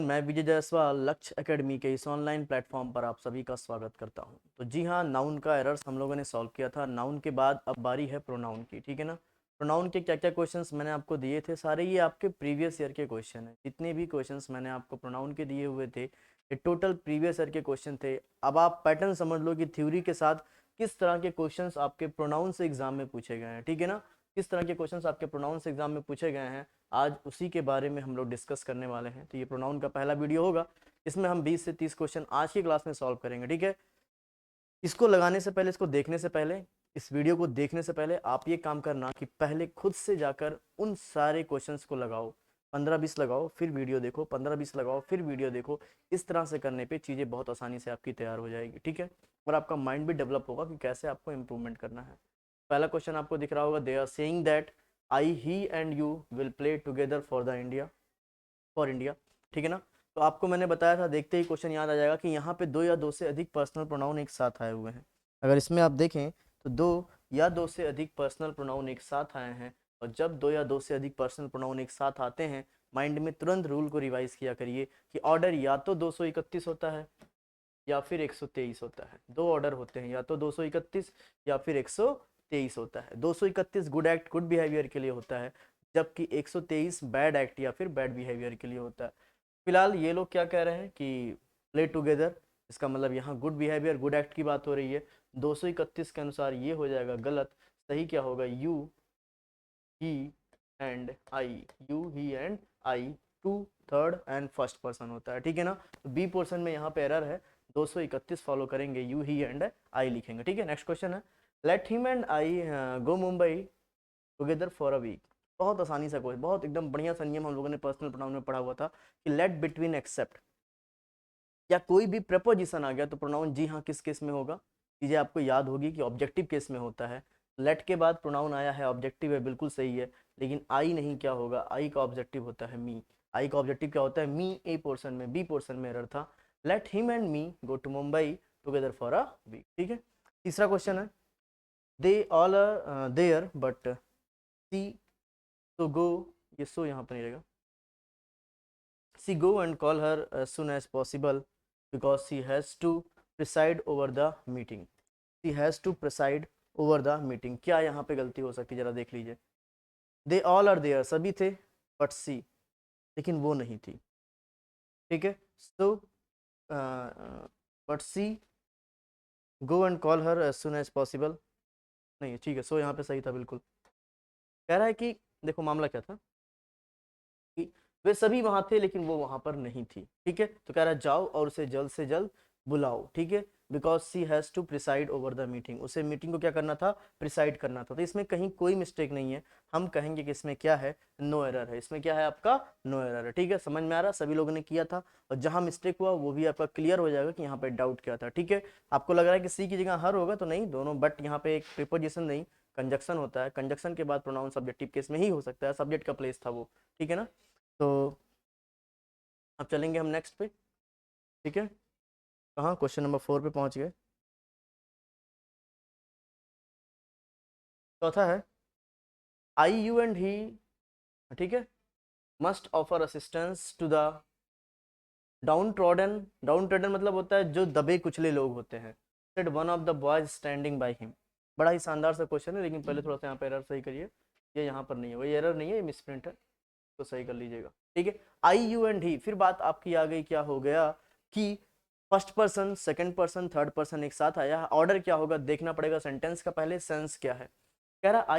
मैं विजय जायसवाल लक्ष्य एकेडमी के इस ऑनलाइन प्लेटफॉर्म पर आप सभी का स्वागत करता हूं। तो जी हाँ, नाउन का एरर्स हम लोगों ने सॉल्व किया था। नाउन के बाद अब बारी है प्रोनाउन की, ठीक है ना। प्रोनाउन के क्या क्या क्वेश्चंस मैंने आपको दिए थे, सारे ये आपके प्रीवियस ईयर के क्वेश्चन हैं। जितने भी क्वेश्चंस मैंने आपको प्रोनाउन के दिए हुए थे, ये टोटल प्रीवियस ईयर के क्वेश्चन थे। अब आप पैटर्न समझ लो कि थ्योरी के साथ किस तरह के क्वेश्चंस आपके प्रोनाउन से एग्जाम में पूछे गए हैं, ठीक है ना। किस तरह के क्वेश्चंस आपके प्रोनाउन से एग्जाम में पूछे गए हैं, आज उसी के बारे में हम लोग डिस्कस करने वाले हैं। तो ये प्रोनाउन का पहला वीडियो होगा, इसमें हम 20 से 30 क्वेश्चन आज की क्लास में सॉल्व करेंगे, ठीक है। इसको लगाने से पहले, इसको देखने से पहले, इस वीडियो को देखने से पहले आप ये काम करना कि पहले खुद से जाकर उन सारे क्वेश्चंस को लगाओ, 15-20 लगाओ, फिर वीडियो देखो, 15-20 लगाओ, फिर वीडियो देखो। इस तरह से करने पे चीज़ें बहुत आसानी से आपकी तैयार हो जाएगी, ठीक है। और आपका माइंड भी डेवलप होगा कि कैसे आपको इंप्रूवमेंट करना है। पहला क्वेश्चन आपको दिख रहा होगा, they are saying that I he and you will play together for the India, for India, ठीक है ना। तो आपको मैंने बताया था, देखते ही क्वेश्चन याद आ जाएगा कि यहाँ पे दो या दो से अधिक पर्सनल प्रोनाउन एक साथ आए हुए हैं। अगर इसमें आप देखें तो दो या दो से अधिक पर्सनल प्रोनाउन एक साथ आए हैं, और जब दो या दो से अधिक पर्सनल प्रोनाउन एक साथ आते हैं, माइंड में तुरंत रूल को रिवाइज किया करिए कि ऑर्डर या तो 231 होता है या फिर 123 होता है। दो ऑर्डर होते हैं, या तो 231 या फिर 123 होता है। 231 गुड एक्ट, गुड बिहेवियर के लिए होता है, जबकि 123 बैड एक्ट या फिर बैड बिहेवियर के लिए होता है। फिलहाल ये लोग क्या कह रहे हैं कि प्ले टुगेदर, इसका मतलब यहाँ गुड बिहेवियर, गुड एक्ट की बात हो रही है। 231 के अनुसार ये हो जाएगा गलत। सही क्या होगा, you he and I, you he and I, two, third and first person होता है, ठीक है ना। तो बी पोर्शन में यहाँ पे एरर है, 231 फॉलो करेंगे, यू ही एंड आई लिखेंगे, ठीक है। नेक्स्ट क्वेश्चन है, let him and I go Mumbai together for a week. बहुत आसानी सा क्वेश्चन, बहुत एकदम बढ़िया सा नियम हम लोगों ने पर्सनल प्रोनाउन में पढ़ा हुआ था कि लेट बिटवीन एक्सेप्ट, या कोई भी प्रपोजिशन आ गया तो प्रोनाउन जी हाँ किस केस में होगा। चीजें आपको याद होगी कि ऑब्जेक्टिव केस में होता है। लेट के बाद प्रोनाउन आया है, ऑब्जेक्टिव है, बिल्कुल सही है। लेकिन आई नहीं, क्या होगा, आई का ऑब्जेक्टिव होता है मी। आई का ऑब्जेक्टिव क्या होता है, मी। ए पोर्शन में, बी पोर्शन में एरर था। Let him and me go to Mumbai together for a week, ठीक है। तीसरा क्वेश्चन है, they all are there but she to go, ये सो यहाँ पर नहीं रहेगा, she go and call her as soon as possible because she has to preside over the meeting. She has to preside over the meeting. क्या यहाँ पे गलती हो सकती है, जरा देख लीजिए। दे ऑल आर देयर, सभी थे, बट सी, लेकिन वो नहीं थी, ठीक है। So but she go and call her as soon as possible, नहीं ठीक है, सो यहाँ पे सही था बिल्कुल। कह रहा है कि देखो मामला क्या था कि वे सभी वहां थे लेकिन वो वहां पर नहीं थी, ठीक है। तो कह रहा है जाओ और उसे जल्द से जल्द बुलाओ, ठीक है। Because she has to preside over the meeting, उसे मीटिंग को क्या करना था, प्रिसाइड करना था। तो इसमें कहीं कोई मिस्टेक नहीं है, हम कहेंगे कि इसमें क्या है, नो एरर है। इसमें क्या है आपका, नो एरर है, ठीक है। समझ में आ रहा, सभी लोगों ने किया था, और जहां मिस्टेक हुआ वो भी आपका क्लियर हो जाएगा कि यहाँ पे डाउट क्या था, ठीक है। आपको लग रहा है कि सी की जगह हर होगा, तो नहीं, दोनों, बट यहाँ पे एक प्रीपोजिशन नहीं, कंजक्शन होता है। कंजक्शन के बाद प्रोनाउन सब्जेक्टिव केस में ही हो सकता है, सब्जेक्ट का प्लेस था वो, ठीक है ना। तो अब चलेंगे हम नेक्स्ट पे, ठीक है। कहाँ, क्वेश्चन नंबर 4 पे पहुंच गए। चौथा है, आई यू एंड ही, ठीक है, must offer assistance to the downtrodden. Downtrodden मतलब होता है जो दबे कुचले लोग होते हैं। Said one of the boys standing by him. बड़ा ही शानदार सा क्वेश्चन है, लेकिन पहले थोड़ा सा यहाँ पे एरर सही करिए। ये यहाँ पर नहीं है, वही एरर नहीं है, ये मिसप्रिंट है, तो सही कर लीजिएगा, ठीक है। आई यू एंड ही, फिर बात आपकी आ गई, क्या हो गया कि first person, second person, third person एक साथ आया। ऑर्डर क्या होगा देखना पड़ेगा, सेंटेंस का पहले सेंस क्या है। कह रहा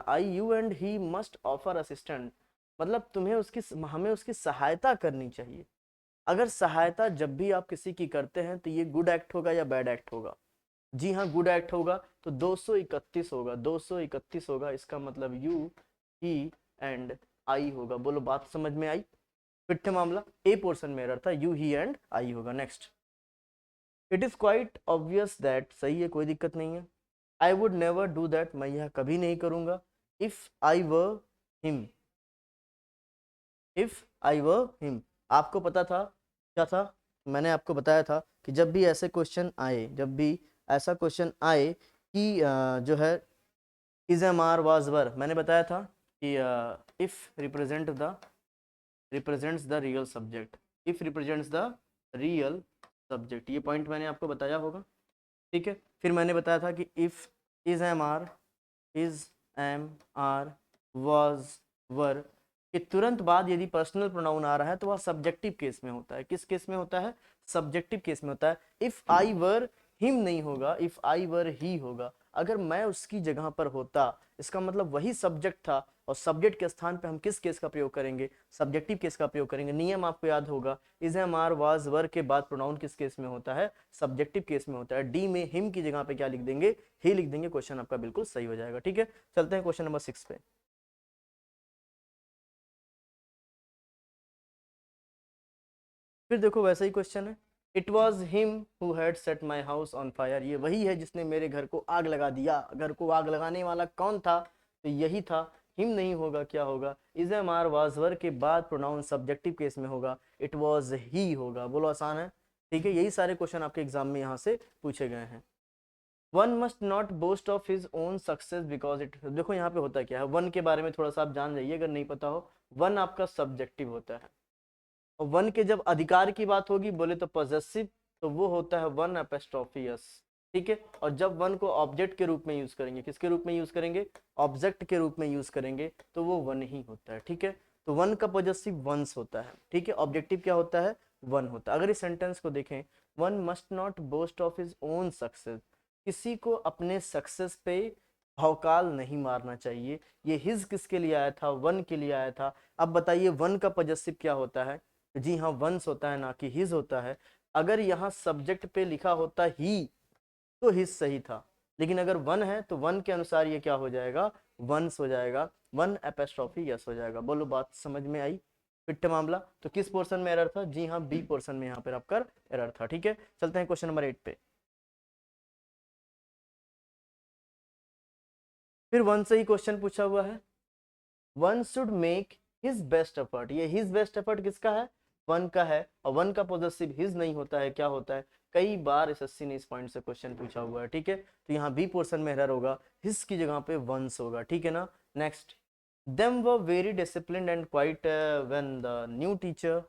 I you and he must offer assistant, मतलब तुम्हें उसकी, हमें उसकी सहायता करनी चाहिए। अगर सहायता जब भी आप किसी की करते हैं तो ये गुड एक्ट होगा या बैड एक्ट होगा, जी हाँ गुड एक्ट होगा। तो 231 होगा, 231 होगा, इसका मतलब यू ही एंड आई होगा। बोलो बात समझ में आई। फिट मामला, ए पोर्शन में एरर था, यू ही एंड आई होगा। Next, it is quite obvious that, सही है, कोई दिक्कत नहीं है। I would never do that, मैं यह कभी नहीं करूंगा। If I were him, if I were him, आपको पता था क्या था, मैंने आपको बताया था कि जब भी ऐसे क्वेश्चन आए, जब भी ऐसा क्वेश्चन आए कि जो है is am are was were, मैंने बताया था कि if represent the, represents the real subject, if represents the real subject, ये पॉइंट मैंने आपको बताया होगा, ठीक है। फिर मैंने बताया था कि if is am are, is am are, was, were के तुरंत बाद यदि पर्सनल प्रोनाउन आ रहा है तो वह सब्जेक्टिव केस में होता है। किस केस में होता है? सब्जेक्टिव केस में होता है। इफ आई वर हिम नहीं होगा, इफ आई वर ही होगा। अगर मैं उसकी जगह पर होता, इसका मतलब वही सब्जेक्ट था, और सब्जेक्ट के स्थान पे हम किस केस का प्रयोग करेंगे? सब्जेक्टिव केस का प्रयोग करेंगे। नियम आपको याद होगा, is am are was were के बाद प्रोनाउन किस केस में होता है? सब्जेक्टिव केस में होता है। डी में हिम की जगह पे क्या लिख देंगे? ही लिख देंगे। क्वेश्चन आपका बिल्कुल सही हो जाएगा, ठीक है। चलते हैं क्वेश्चन नंबर 6 पे। फिर देखो वैसा ही क्वेश्चन है, it was him who had set my house on fire. ये वही है जिसने मेरे घर को आग लगा दिया। घर को आग लगाने वाला कौन था? तो यही था। हिम नहीं होगा, क्या होगा? Is am are was were के बाद प्रोनाउन सब्जेक्टिव केस में होगा, इट वॉज ही होगा। बोलो आसान है, ठीक है। यही सारे क्वेश्चन आपके एग्जाम में यहाँ से पूछे गए हैं। One must not boast of his own success because it, देखो यहाँ पे होता क्या है, वन के बारे में थोड़ा सा आप जान जाइए अगर नहीं पता हो। वन आपका सब्जेक्टिव होता है, और वन के जब अधिकार की बात होगी बोले तो पॉजेसिव, तो वो होता है वन एपोस्ट्रोफी यस, ठीक है। और जब वन को ऑब्जेक्ट के रूप में यूज करेंगे, किसके रूप में यूज करेंगे? ऑब्जेक्ट के रूप में यूज करेंगे, तो वो वन ही होता है, ठीक है। तो वन का पॉजेसिव वंस होता है, ठीक है। ऑब्जेक्टिव क्या होता है? वन होता है। अगर इस सेंटेंस को देखें, one must not boast of his own success, किसी को अपने सक्सेस पे भौकाल नहीं मारना चाहिए। ये हिज किसके लिए आया था? वन के लिए आया था। अब बताइए वन का पॉजेसिव क्या होता है? जी हाँ, वंस होता है, ना कि हिज होता है। अगर यहाँ सब्जेक्ट पे लिखा होता ही तो हिज सही था, लेकिन अगर वन है तो वन के अनुसार ये क्या हो जाएगा? वंस हो जाएगा। वन एपोस्ट्रोफी यस हो जाएगा। बोलो बात समझ में आई? फिट मामला। तो किस पोर्शन में एरर था? जी हाँ, बी पोर्शन में यहाँ पर आपका एरर था, ठीक है। चलते हैं क्वेश्चन नंबर 8 पे। फिर वन से ही क्वेश्चन पूछा हुआ है, one should make his best effort. ये हिज बेस्ट एफर्ट किसका है? वन का है। और वन का पॉजेसिव हिज नहीं होता है, क्या होता है? कई बार एसएससी ने इस पॉइंट से क्वेश्चन पूछा हुआ है, ठीक है। तो यहाँ बी पोर्शन में एरर होगा, हिज की जगह पे वंस होगा, ठीक है ना। Next, them were very disciplined and quite when the new teacher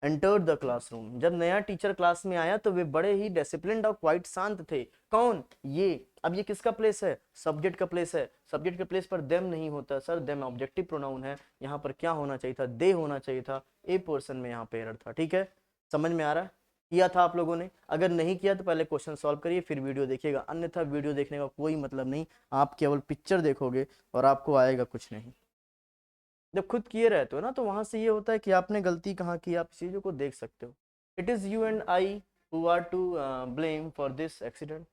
entered the classroom. जब नया टीचर क्लास में आया तो वे बड़े ही डिसिप्लिन्ड और क्वाइट शांत थे। कौन? ये। अब ये किसका प्लेस है? सब्जेक्ट का प्लेस है। सब्जेक्ट के प्लेस पर देम नहीं होता सर, देम ऑब्जेक्टिव प्रोनाउन है। यहाँ पर क्या होना चाहिए था? दे होना चाहिए था। ए पोर्शन में यहाँ पे एरर था, ठीक है। समझ में आ रहा है? किया था आप लोगों ने? अगर नहीं किया तो पहले क्वेश्चन सॉल्व करिए फिर वीडियो देखिएगा, अन्यथा वीडियो देखने का कोई मतलब नहीं। आप केवल पिक्चर देखोगे और आपको आएगा कुछ नहीं। जब खुद किए रहते हो ना तो वहां से ये होता है कि आपने गलती कहाँ की, आप चीजों को देख सकते हो। It is you and I who are to blame for this accident,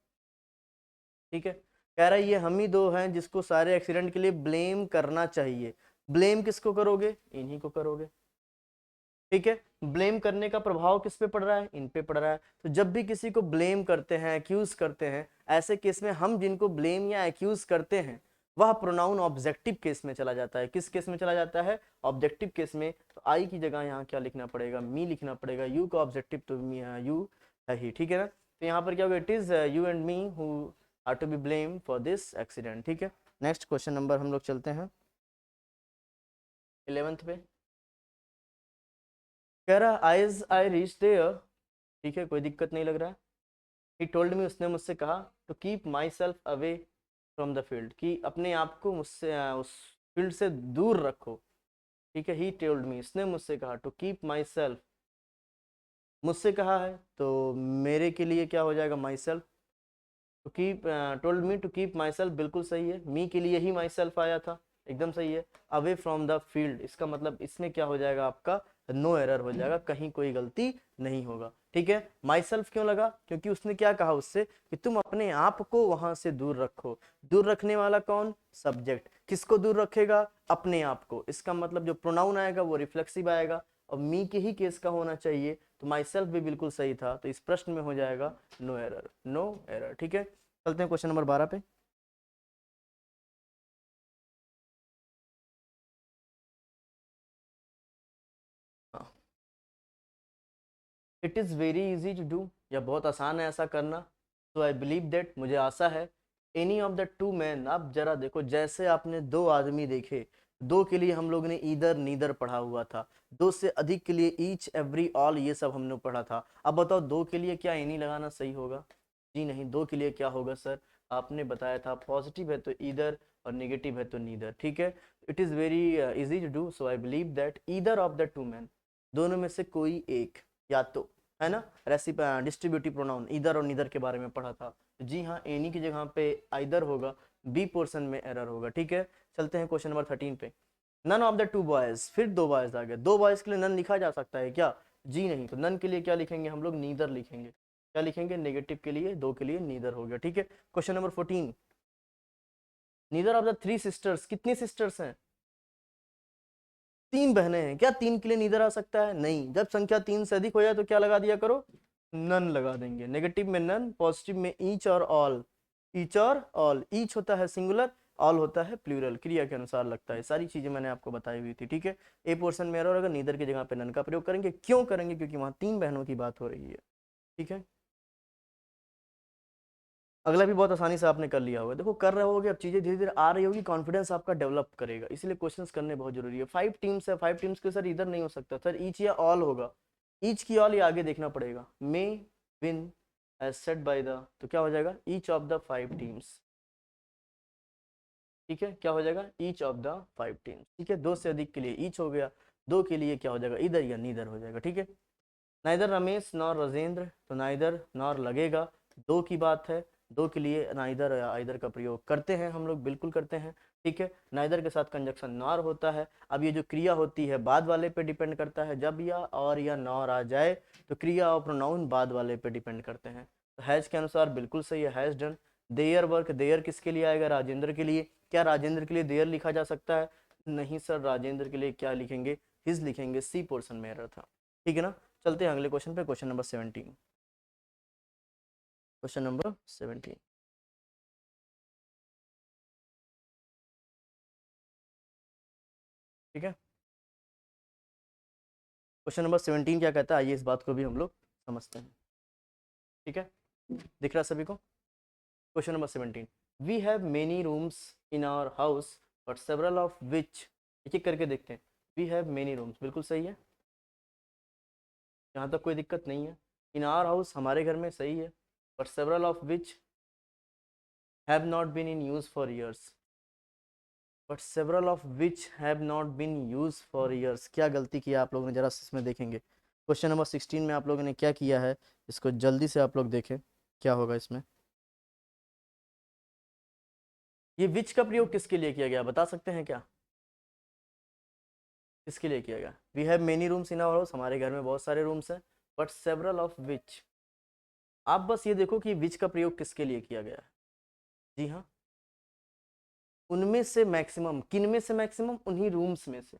ठीक है। कह रहा है ये हम ही दो हैं जिसको सारे एक्सीडेंट के लिए ब्लेम करना चाहिए। ब्लेम किसको करोगे? इन्हीं को करोगे, ठीक है। ब्लेम करने का प्रभाव किस पे पड़ रहा है? इन पे पड़ रहा है। तो जब भी किसी को ब्लेम करते हैं, एक्यूज करते हैं, ऐसे केस में हम जिनको ब्लेम या एक्यूज करते हैं वह प्रोनाउन ऑब्जेक्टिव केस में चला जाता है। किस केस में चला जाता है? ऑब्जेक्टिव केस में। तो आई की जगह यहाँ क्या लिखना पड़ेगा? मी लिखना पड़ेगा। यू का ऑब्जेक्टिव तो यू है ही, ठीक है ना। तो यहाँ पर क्या होगा? It is you and me who are to be blame for this accident, ठीक है। नेक्स्ट क्वेश्चन नंबर हम लोग चलते हैं 11th पे। कह रहा आइज आई रीच देयर, ठीक है, कोई दिक्कत नहीं लग रहा है। ही टोल्ड मी, उसने मुझसे कहा, to keep myself away from the field, कि अपने आप को मुझसे उस फील्ड से दूर रखो, ठीक है। ही टोल्ड मी, इसने मुझसे कहा, टू कीप माई सेल्फ, मुझसे कहा है तो मेरे के लिए क्या हो जाएगा? Myself. To keep, told me to keep myself, बिल्कुल सही है। मी के लिए ही माई सेल्फ आया था, एकदम सही है। अवे फ्रॉम द फील्ड, इसका मतलब इसमें क्या हो जाएगा आपका? नो एरर हो जाएगा, कहीं कोई गलती नहीं होगा, ठीक है। माई सेल्फ क्यों लगा? क्योंकि उसने क्या कहा उससे कि तुम अपने आप को वहां से दूर रखो। दूर रखने वाला कौन? सब्जेक्ट। किसको दूर रखेगा? अपने आप को। इसका मतलब जो प्रोनाउन आएगा वो रिफ्लेक्सिव आएगा, और मी के ही केस का होना चाहिए। तो माई सेल्फ भी बिल्कुल सही था, तो इस प्रश्न में हो जाएगा नो एरर, नो एरर, ठीक है। चलते हैं क्वेश्चन नंबर 12 पे। It is very easy to do, या बहुत आसान है ऐसा करना। तो आई बिलीव दैट, मुझे आशा है, any of the two man, आप जरा देखो, जैसे आपने दो आदमी देखे, दो के लिए हम लोग ने ईदर नीदर पढ़ा हुआ था, दो से अधिक के लिए ईच एवरी ऑल ये सब हमने पढ़ा था। अब बताओ दो के लिए क्या एनी लगाना सही होगा? जी नहीं, दो के लिए क्या होगा सर? आपने बताया था पॉजिटिव है तो ईदर और नेगेटिव है तो नीदर, ठीक है। It is very easy to do, so I believe that either of the two man, दोनों में से कोई एक, या तो, है ना, डिस्ट्रीब्यूटिव प्रोनाउन ईदर और नीदर के बारे में पढ़ा था। जी हाँ, एनी की जगह पे आइदर होगा, बी पोर्शन में एरर होगा, ठीक है। चलते हैं क्वेश्चन नंबर 13 पे। None of the two boys, फिर दो बॉयज आ गए, दो बॉयज के लिए नन लिखा जा सकता है क्या? जी नहीं, तो नन के लिए क्या लिखेंगे हम लोग? नीदर लिखेंगे। क्या लिखेंगे? नेगेटिव के लिए दो के लिए नीदर हो गया, ठीक है। Question number 14, neither of the three sisters, कितनी सिस्टर्स हैं? तीन बहनें हैं, क्या तीन के लिए नीदर आ सकता है? नहीं, जब संख्या तीन से अधिक हो जाए तो क्या लगा दिया करो? नन लगा देंगे। नेगेटिव में नन, पॉजिटिव में ईच और ऑल। ईच और ऑल, ईच होता है सिंगुलर, ऑल होता है प्लूरल, क्रिया के अनुसार लगता है। सारी चीजें मैंने आपको बताई हुई थी, ठीक है। ए पोर्शन में एरर, अगर नीदर की जगह पे नन का प्रयोग करेंगे, क्यों करेंगे? क्योंकि वहां तीन बहनों की बात हो रही है, ठीक है। अगला भी बहुत आसानी से आपने कर लिया होगा, देखो कर रहे होगे, अब चीजें धीरे धीरे आ रही होगी, कॉन्फिडेंस आपका डेवलप करेगा, इसलिए क्वेश्चंस करने बहुत जरूरी है। 5 टीम्स है, 5 टीम्स के सर इधर नहीं हो सकता सर, ईच या ऑल होगा। ईच की ऑल ये आगे देखना पड़ेगा। May win as set by the, तो क्या हो जाएगा? ईच ऑफ द 5 टीम्स, ठीक है। क्या हो जाएगा? ईच ऑफ द 5 टीम्स, ठीक है। दो से अधिक के लिए ईच हो गया, दो के लिए क्या हो जाएगा? इधर या नीदर हो जाएगा, ठीक है। नाइदर रमेश नॉर राजेंद्र, तो नाइदर नॉर लगेगा, दो की बात है, दो के लिए नाइदर या आइदर का प्रयोग करते हैं हम लोग, बिल्कुल करते हैं, ठीक है। नाइदर के साथ कंजक्शन नॉर होता है। अब ये जो क्रिया होती है बाद वाले पे डिपेंड करता है, जब या और या नॉर आ जाए तो क्रिया और प्रोनाउन बाद वाले पे डिपेंड करते हैं। तो हैज के अनुसार बिल्कुल सही है, has done. Their work, their किसके लिए आएगा? राजेंद्र के लिए। क्या राजेंद्र के लिए देयर लिखा जा सकता है? नहीं सर, राजेंद्र के लिए क्या लिखेंगे? हिज लिखेंगे, सी पोर्शन में एरर था, ठीक है ना। चलते हैं अगले क्वेश्चन पे, क्वेश्चन नंबर 17। क्वेश्चन नंबर 17, ठीक है। क्वेश्चन नंबर 17 क्या कहता है, आइए इस बात को भी हम लोग समझते हैं, ठीक है। दिख रहा है सभी को? Question number 17, we have many rooms in our house but several of which, एक एक करके देखते हैं। वी हैव मेनी रूम्स, बिल्कुल सही है, यहाँ तक कोई दिक्कत नहीं है। इन आवर हाउस, हमारे घर में, सही है। But several of which have not been in use for years, but several of which have not been use for years, क्या गलती किया आप लोगों ने, जरा इसमें देखेंगे। क्वेश्चन नंबर 16 में आप लोगों ने क्या किया है, इसको जल्दी से आप लोग देखें, क्या होगा इसमें। ये विच का प्रयोग किसके लिए किया गया, बता सकते हैं क्या? किसके लिए किया गया? We have many rooms in our house, हमारे घर में बहुत सारे रूम्स हैं, बट सेवरल ऑफ विच, आप बस ये देखो कि विच का प्रयोग किसके लिए किया गया है। जी हाँ, उनमें से मैक्सिमम, किन में से मैक्सिमम? उन्हीं रूम्स में से।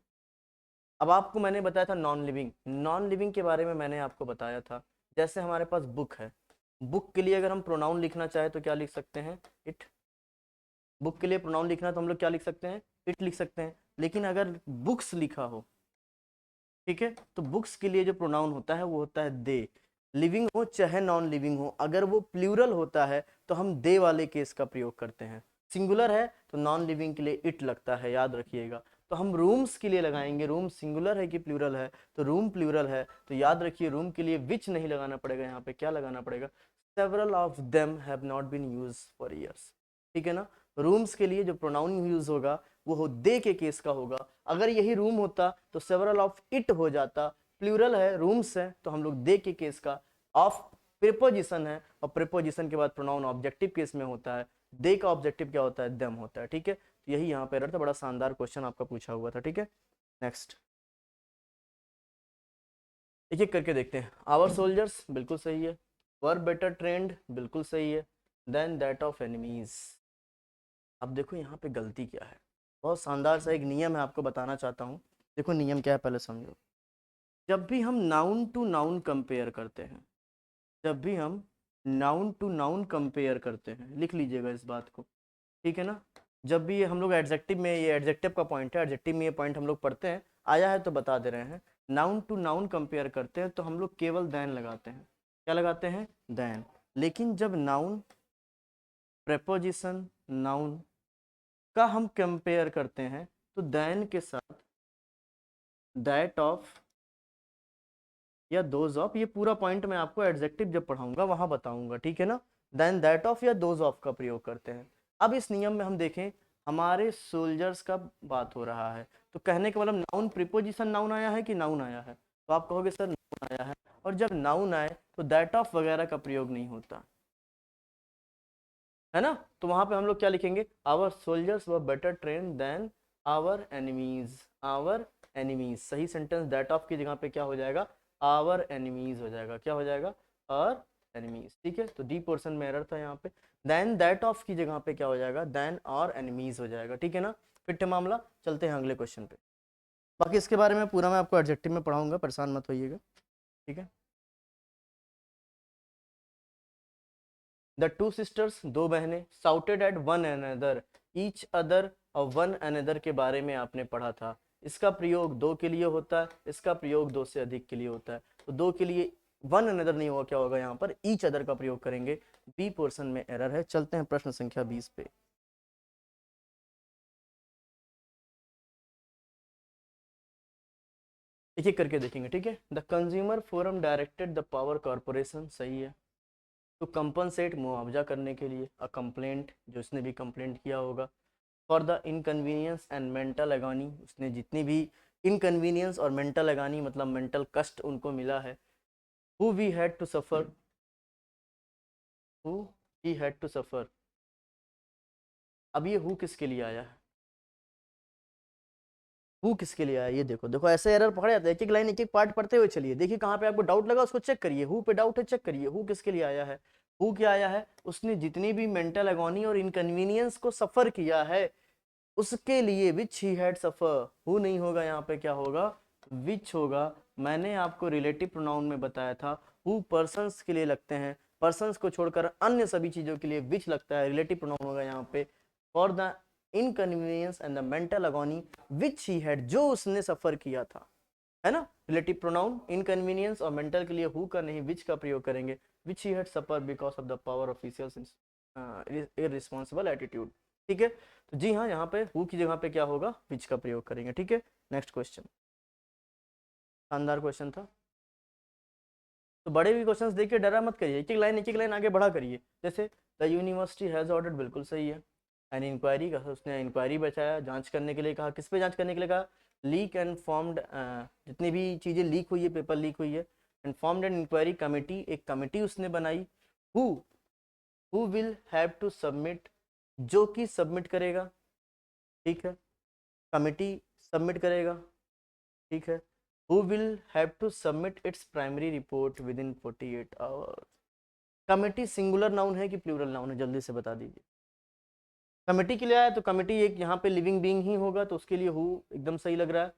अब आपको मैंने बताया था नॉन लिविंग, नॉन लिविंग के बारे में मैंने आपको बताया था। जैसे हमारे पास बुक है, बुक के लिए अगर हम प्रोनाउन लिखना चाहे तो क्या लिख सकते हैं? इट। बुक के लिए प्रोनाउन लिखना तो हम लोग क्या लिख सकते हैं? इट लिख सकते हैं। लेकिन अगर बुक्स लिखा हो, ठीक है, तो बुक्स के लिए जो प्रोनाउन होता है वो होता है दे। लिविंग हो चाहे नॉन लिविंग हो, अगर वो प्लूरल होता है तो हम दे वाले केस का प्रयोग करते हैं। सिंगुलर है तो नॉन लिविंग के लिए इट लगता है, याद रखिएगा। तो हम रूम्स के लिए लगाएंगे, रूम सिंगुलर है कि प्लूरल है? तो रूम प्लूरल है, तो याद रखिए रूम के लिए विच नहीं लगाना पड़ेगा, यहाँ पे क्या लगाना पड़ेगा? Several of them have not been use for years, ठीक है ना। रूम्स के लिए जो प्रोनाउन यूज होगा वो हो दे के केस का होगा। अगर यही रूम होता तो सेवरल ऑफ इट हो जाता, प्लूरल है, रूम्स है, तो हम लोग दे के केस का। ऑफ प्रीपोजिशन है, और प्रीपोजिशन के बाद प्रोनाउन ऑब्जेक्टिव केस में होता है। दे का ऑब्जेक्टिव क्या होता है? देम होता है, ठीक है। तो यही यहाँ पे एरर था, बड़ा शानदार क्वेश्चन आपका पूछा हुआ था, ठीक है। नेक्स्ट, एक एक करके देखते हैं। आवर सोल्जर्स, बिल्कुल सही है। वर बेटर ट्रेंड, बिल्कुल सही है। Then that of enemies. अब देखो यहाँ पे गलती क्या है, बहुत शानदार सा एक नियम है, आपको बताना चाहता हूँ। देखो नियम क्या है, पहले समझो। जब भी हम नाउन टू नाउन कंपेयर करते हैं, जब भी हम नाउन टू नाउन कंपेयर करते हैं, लिख लीजिएगा इस बात को, ठीक है ना। जब भी ये हम लोग एडजेक्टिव में, ये एडजेक्टिव का पॉइंट है, एडजेक्टिव में ये पॉइंट हम लोग पढ़ते हैं, आया है तो बता दे रहे हैं। नाउन टू नाउन कंपेयर करते हैं तो हम लोग केवल देन लगाते हैं। क्या लगाते हैं? देन। लेकिन जब नाउन, प्रेपोजिशन, नाउन का हम कंपेयर करते हैं तो देन के साथ दैट ऑफ या दोज ऑफ, ये पूरा पॉइंट मैं आपको एडजेक्टिव जब पढ़ाऊंगा वहां बताऊंगा, ठीक है ना। देन दैट ऑफ या दोज ऑफ का प्रयोग करते हैं। अब इस नियम में हम देखें, हमारे सोल्जर्स का बात हो रहा है, तो कहने का मतलब नाउन प्रीपोजिशन नाउन आया है कि नाउन आया है, तो आप कहोगे सर नाउन आया है, और जब नाउन आए तो दैट ऑफ वगैरह का प्रयोग नहीं होता है ना। तो वहां पे हम लोग क्या लिखेंगे, our soldiers were better train than our enemies. Our enemies सही सेंटेंस, दैट ऑफ की जगह पे क्या हो जाएगा, आवर एनिमीज हो जाएगा। क्या हो जाएगा, आवर एनिमीज, ठीक है। तो डी पोर्शन में एरर था यहाँ पे, देन दैट ऑफ की जगह पे क्या हो जाएगा, देन आवर एनिमीज हो जाएगा, ठीक है ना। फिट है मामला, चलते हैं अगले क्वेश्चन पे। बाकी इसके बारे में पूरा मैं आपको एडजेक्टिव में पढ़ाऊंगा, परेशान मत होइएगा, ठीक है। द टू सिस्टर्स, दो बहनें, shouted at one another, each other और वन अनदर के बारे में आपने पढ़ा था। इसका प्रयोग दो के लिए होता है, इसका प्रयोग दो से अधिक के लिए होता है। तो दो के लिए वन अनदर नहीं होगा, क्या होगा यहाँ पर, ईच अदर का प्रयोग करेंगे। बी पोर्शन में एरर है। चलते हैं प्रश्न संख्या 20 पे। एक एक करके देखेंगे, ठीक है। The consumer forum directed the power corporation, सही है। तो कंपनसेट, मुआवजा करने के लिए। अ कंप्लेंट, जो इसने भी कंप्लेंट किया होगा। For the inconvenience and mental agony, उसने जितनी भी इनकन्वीनियंस और मेंटल एगोनी मतलब मेंटल कष्ट उनको मिला है। Who we had to suffer, who he had to suffer. अब ये हु किसके लिए आया है, हु किसके लिए आया, ये देखो देखो ऐसे एरर पकड़ जाते हैं, एक एक लाइन एक एक पार्ट पढ़ते हुए चलिए, देखिए कहाँ पे आपको डाउट लगा उसको चेक करिए, हु पे डाउट है चेक करिए, हु किसके लिए आया है। हु क्या आया है, उसने जितनी भी मेंटल एगोनी और इनकन्वीनियंस को सफर किया है उसके लिए, विच ही हैड सफर। हु नहीं होगा यहाँ पे, क्या होगा, विच होगा। मैंने आपको रिलेटिव प्रोनाउन में बताया था, हु पर्सन्स के लिए लगते हैं, पर्सन्स को छोड़कर अन्य सभी चीजों के लिए विच लगता है, रिलेटिव प्रोनाउन होगा यहाँ पे। For the inconvenience and the mental agony which he had, जो उसने सफर किया था, है ना। रिलेटिव प्रोनाउन इनकन्वीनियंस और मेंटल के लिए हु का नहीं विच का प्रयोग करेंगे। Which he had suffer because of the power officials irresponsible attitude, ठीक है। तो जी हाँ, यहाँ पे हु की जगह पे क्या होगा, विच का प्रयोग करेंगे, ठीक है। नेक्स्ट क्वेश्चन, शानदार क्वेश्चन था। तो बड़े भी क्वेश्चंस देखिए, डरा मत करिए, एक एक लाइन आगे बढ़ा करिए। जैसे द यूनिवर्सिटी हैज ऑर्डर्ड, बिल्कुल सही है। एन इंक्वायरी का, उसने इंक्वायरी बचाया, जांच करने के लिए कहा, किस पे जांच करने के लिए कहा, लीक एंड फॉर्म्ड, जितनी भी चीजें लीक हुई है, पेपर लीक हुई है, and formed an inquiry committee, एक कमेटी उसने बनाई। Who who will have to submit, जो कि सबमिट करेगा, ठीक है, कमेटी सबमिट करेगा, ठीक है। Who will have to submit its primary report within 48 hours. Committee singular noun है कि प्लूरल नाउन है, जल्दी से बता दीजिए। कमेटी के लिए आया तो कमेटी एक यहाँ पे लिविंग बीइंग ही होगा, तो उसके लिए हु एकदम सही लग रहा है।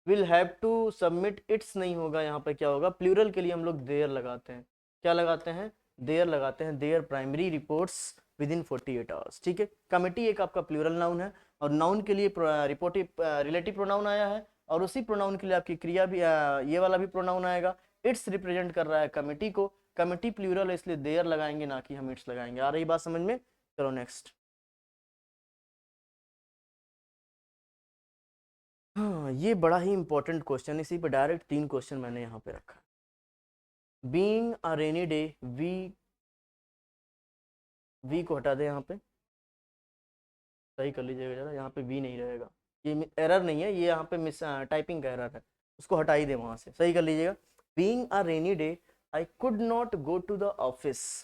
Will have to submit its नहीं होगा, यहाँ पे क्या होगा, प्लूरल के लिए हम लोग देयर लगाते हैं। क्या लगाते हैं, देयर लगाते हैं, there primary reports with in 48 hours, ठीक है। कमेटी एक आपका प्लूरल नाउन है, और नाउन के लिए रिपोर्टिव रिलेटिव प्रोनाउन आया है, और उसी प्रोनाउन के लिए आपकी क्रिया भी ये वाला भी प्रोनाउन आएगा। इट्स रिप्रेजेंट कर रहा है कमेटी को, कमेटी प्लूरल है इसलिए देयर लगाएंगे, ना कि हम इट्स लगाएंगे। आ रही बात समझ में, चलो नेक्स्ट। हाँ, ये बड़ा ही इंपॉर्टेंट क्वेश्चन, इसी पे डायरेक्ट 3 क्वेश्चन मैंने यहाँ पे रखा। Being a rainy day, we को हटा दे, यहाँ पे सही कर लीजिएगा जरा, यहाँ पे वी नहीं रहेगा, ये एरर नहीं है, ये यहाँ पे मिस टाइपिंग का एरर है, उसको हटा ही दे वहां से, सही कर लीजिएगा। Being a rainy day, I could not go to the office,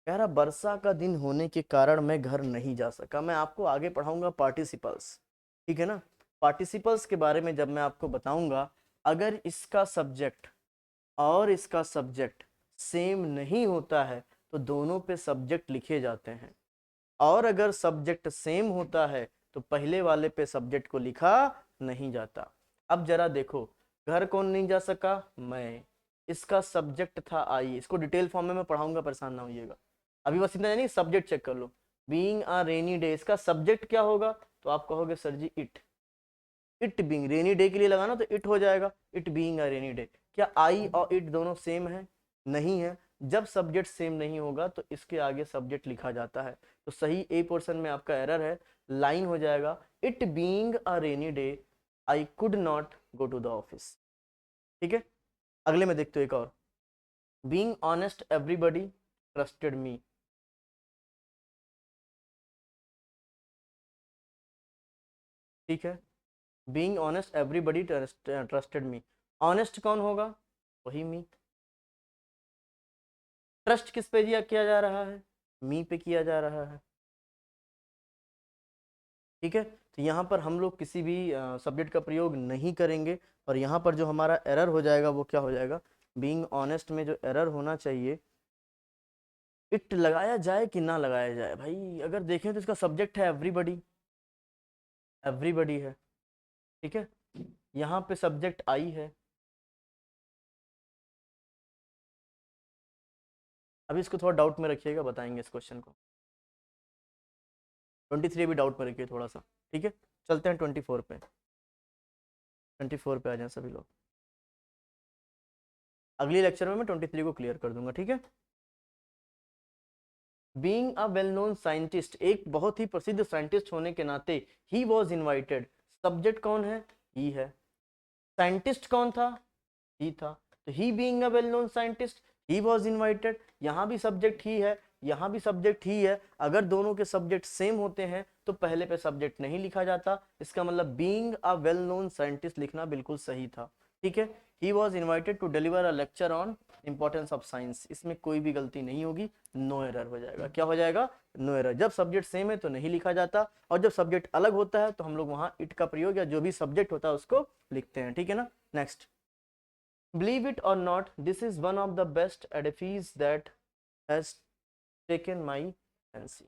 कह रहा वर्षा का दिन होने के कारण मैं घर नहीं जा सका। मैं आपको आगे पढ़ाऊंगा पार्टिसिपल्स, ठीक है ना। पार्टिसिपल्स के बारे में जब मैं आपको बताऊंगा, अगर इसका सब्जेक्ट और इसका सब्जेक्ट सेम नहीं होता है तो दोनों पे सब्जेक्ट लिखे जाते हैं, और अगर सब्जेक्ट सेम होता है तो पहले वाले पे सब्जेक्ट को लिखा नहीं जाता। अब जरा देखो, घर कौन नहीं जा सका, मैं, इसका सब्जेक्ट था आई, इसको डिटेल फॉर्म में मैं पढ़ाऊंगा, परेशान ना होइएगा, अभी बस इतना नहीं, सब्जेक्ट चेक कर लो। बीइंग अ रेनी डे, इसका सब्जेक्ट क्या होगा, तो आप कहोगे sir ji it, it being, rainy day के लिए लगाना तो इट हो जाएगा, it being a rainy day. क्या आई और इट दोनों सेम है, नहीं है, जब सब्जेक्ट सेम नहीं होगा तो इसके आगे सब्जेक्ट लिखा जाता है। तो सही ए पोर्शन में आपका एरर है, लाइन हो जाएगा it being a rainy day I could not go to the office. ठीक है, अगले में देखते हो एक और, being honest everybody trusted me. ठीक है, being honest everybody trusted me, honest कौन होगा, वही मी। ट्रस्ट किस पे किया जा रहा है, मी पे किया जा रहा है। ठीक है, तो यहाँ पर हम लोग किसी भी सब्जेक्ट का प्रयोग नहीं करेंगे, और यहाँ पर जो हमारा एरर हो जाएगा वो क्या हो जाएगा, बीइंग ऑनेस्ट में जो एरर होना चाहिए, इट लगाया जाए कि ना लगाया जाए। भाई अगर देखें तो इसका सब्जेक्ट है एवरीबडी, एवरीबडी है। ठीक है, यहाँ पे सब्जेक्ट आई है। अभी इसको थोड़ा डाउट में रखिएगा, बताएंगे इस क्वेश्चन को। 23 भी डाउट में रखिए थोड़ा सा। ठीक है, चलते हैं 24 पे। 24 पे आ जाए सभी लोग, अगली लेक्चर में मैं 23 को क्लियर कर दूंगा। ठीक है, being a well known scientist, एक बहुत ही प्रसिद्ध साइंटिस्ट होने के नाते, ही वॉज इन्वाइटेड, सब्जेक्ट कौन है, ही है। साइंटिस्ट कौन था, ही था, तो he being a well known scientist he was invited, यहाँ भी सब्जेक्ट ही है, यहाँ भी सब्जेक्ट ही है। अगर दोनों के सब्जेक्ट सेम होते हैं तो पहले पे सब्जेक्ट नहीं लिखा जाता, इसका मतलब being a well known scientist लिखना बिल्कुल सही था। ठीक है, he was invited to deliver a lecture on importance of science, इसमें कोई भी गलती नहीं होगी, नो एरर हो जाएगा। क्या हो जाएगा, नो एरर। जब सब्जेक्ट सेम है तो नहीं लिखा जाता, और जब सब्जेक्ट अलग होता है तो हम लोग वहाँ इट का प्रयोग या जो भी सब्जेक्ट होता है उसको लिखते हैं। ठीक है ना, next, believe it or not, this is one of the best edifice that has taken my fancy।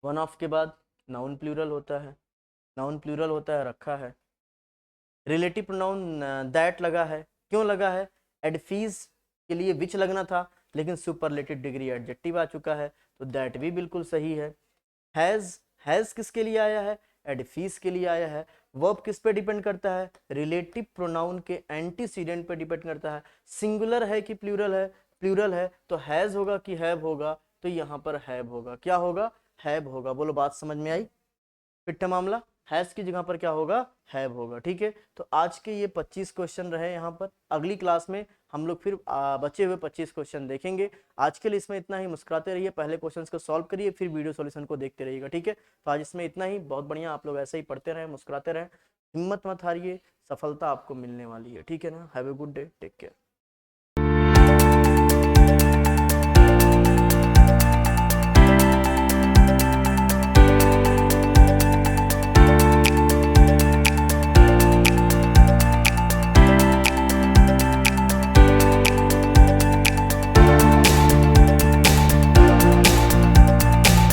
One of के बाद नाउन प्लूरल होता है, नाउन प्लूरल होता है रखा है, रिलेटिव प्रोनाउन दैट लगा है, क्यों लगा है, एडिफिस के लिए विच लगना था, लेकिन सुपरलेटिव डिग्री एडजेक्टिव आ चुका है, तो दैट भी बिल्कुल सही है। हैज किसके लिए आया है, एडिफिस के लिए आया है। वर्ब किस पे डिपेंड करता है, रिलेटिव प्रोनाउन के एंटीसीडेंट पे डिपेंड करता है। सिंगुलर है कि प्लूरल है, प्लूरल है तो हैज होगा कि हैव होगा, तो यहाँ पर हैव होगा। क्या होगा, हैव होगा। बोलो बात समझ में आई, पिट्ठा मामला, हैज की जगह पर क्या होगा, हैव होगा। ठीक है, तो आज के ये 25 क्वेश्चन रहे यहाँ पर। अगली क्लास में हम लोग फिर बचे हुए 25 क्वेश्चन देखेंगे। आज के लिए इसमें इतना ही, मुस्कुराते रहिए, पहले क्वेश्चंस को सॉल्व करिए, फिर वीडियो सॉल्यूशन को देखते रहिएगा। ठीक है, तो आज इसमें इतना ही, बहुत बढ़िया, आप लोग ऐसे ही पढ़ते रहें, मुस्कुराते रहें, हिम्मत मत हारिए, सफलता आपको मिलने वाली है। ठीक है ना, have a good day, take care.